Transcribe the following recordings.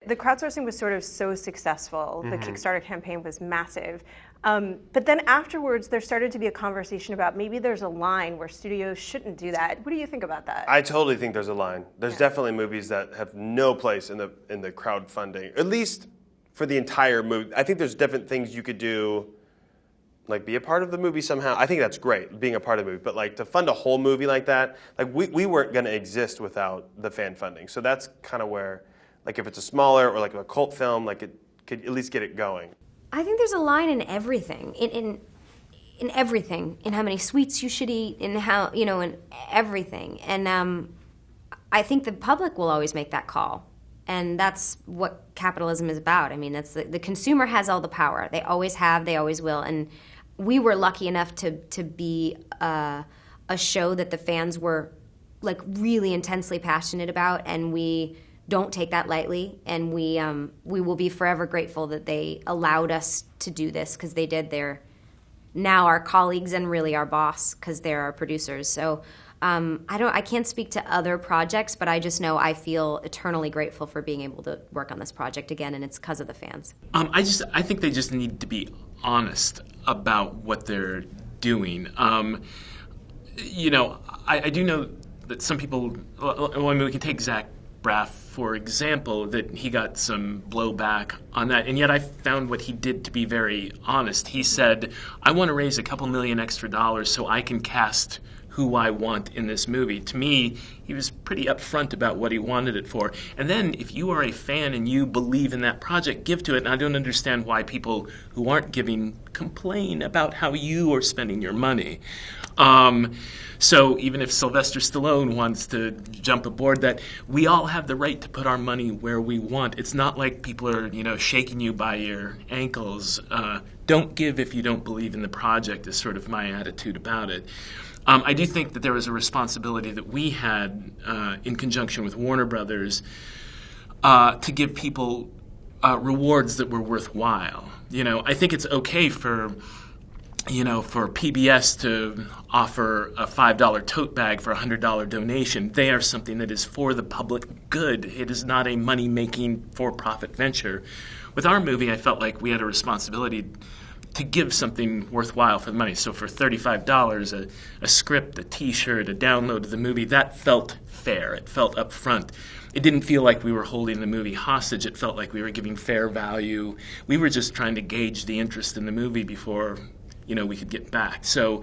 the crowdsourcing was sort of so successful. The Kickstarter campaign was massive. But then afterwards, there started to be a conversation about maybe there's a line where studios shouldn't do that. What do you think about that? I totally think there's a line. There's definitely movies that have no place in the crowdfunding, at least for the entire movie. I think there's different things you could do, like be a part of the movie somehow. I think that's great, being a part of the movie. But like to fund a whole movie like that, like we weren't going to exist without the fan funding. So that's kind of where, like if it's a smaller or like a cult film, like it could at least get it going. I think there's a line in everything, in everything, in how many sweets you should eat, in how, in everything. And I think the public will always make that call. And that's what capitalism is about. I mean, that's the consumer has all the power. They always have, they always will. And we were lucky enough to be a show that the fans were like really intensely passionate about, and we don't take that lightly, and we will be forever grateful that they allowed us to do this, because they did. They're now our colleagues and really our boss, because they're our producers. So I can't speak to other projects, but I just know I feel eternally grateful for being able to work on this project again, and it's because of the fans. I think they just need to be honest about what they're doing. I do know that some people. Well, I mean, we can take Zach Braff, for example, that he got some blowback on that, and yet I found what he did to be very honest. He said, I want to raise a couple million extra dollars so I can cast who I want in this movie. To me, he was pretty upfront about what he wanted it for. And then if you are a fan and you believe in that project, give to it. And I don't understand why people who aren't giving complain about how you are spending your money. So even if Sylvester Stallone wants to jump aboard that, we all have the right to put our money where we want. It's not like people are, shaking you by your ankles. Don't give if you don't believe in the project is sort of my attitude about it. I do think that there was a responsibility that we had in conjunction with Warner Brothers to give people rewards that were worthwhile. I think it's okay for PBS to offer a $5 tote bag for a $100 donation. They are something that is for the public good. It is not a money-making for-profit venture. With our movie, I felt like we had a responsibility to give something worthwhile for the money. So for $35, a script, a T-shirt, a download of the movie, that felt fair. It felt upfront. It didn't feel like we were holding the movie hostage. It felt like we were giving fair value. We were just trying to gauge the interest in the movie before we could get back. So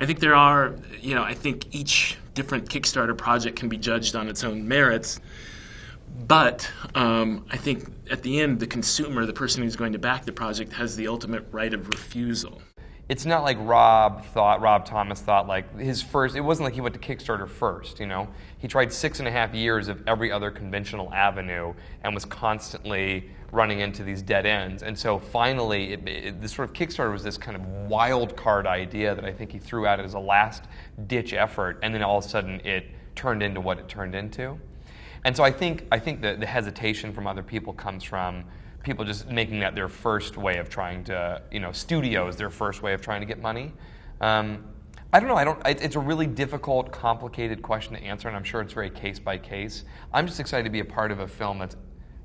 I think there are, I think each different Kickstarter project can be judged on its own merits. But I think at the end, the consumer, the person who's going to back the project, has the ultimate right of refusal. It's not like Rob Thomas thought like his first, it wasn't like he went to Kickstarter first, He tried 6.5 years of every other conventional avenue and was constantly running into these dead ends. And so finally, this sort of Kickstarter was this kind of wild card idea that I think he threw out as a last-ditch effort, and then all of a sudden it turned into what it turned into. And so I think the hesitation from other people comes from people just making that their first way of trying to, studios, their first way of trying to get money. I don't know. It's a really difficult, complicated question to answer, and I'm sure it's very case by case. I'm just excited to be a part of a film that's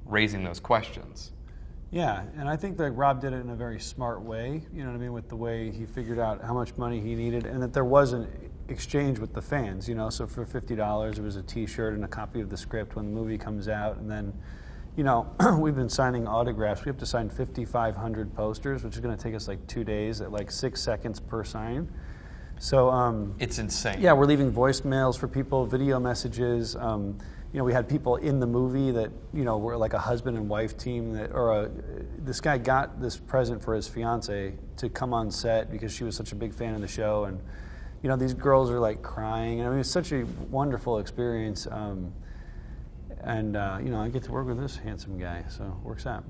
raising those questions. Yeah, and I think that Rob did it in a very smart way, with the way he figured out how much money he needed, and that there was an exchange with the fans, so for $50 it was a T-shirt and a copy of the script when the movie comes out, and then, we've been signing autographs. We have to sign 5,500 posters, which is going to take us like 2 days at like 6 seconds per sign. So it's insane. Yeah, we're leaving voicemails for people, video messages. We had people in the movie that were like a husband and wife team this guy got this present for his fiance to come on set because she was such a big fan of the show, and these girls are like crying. I mean, it's such a wonderful experience, and I get to work with this handsome guy, so it works out.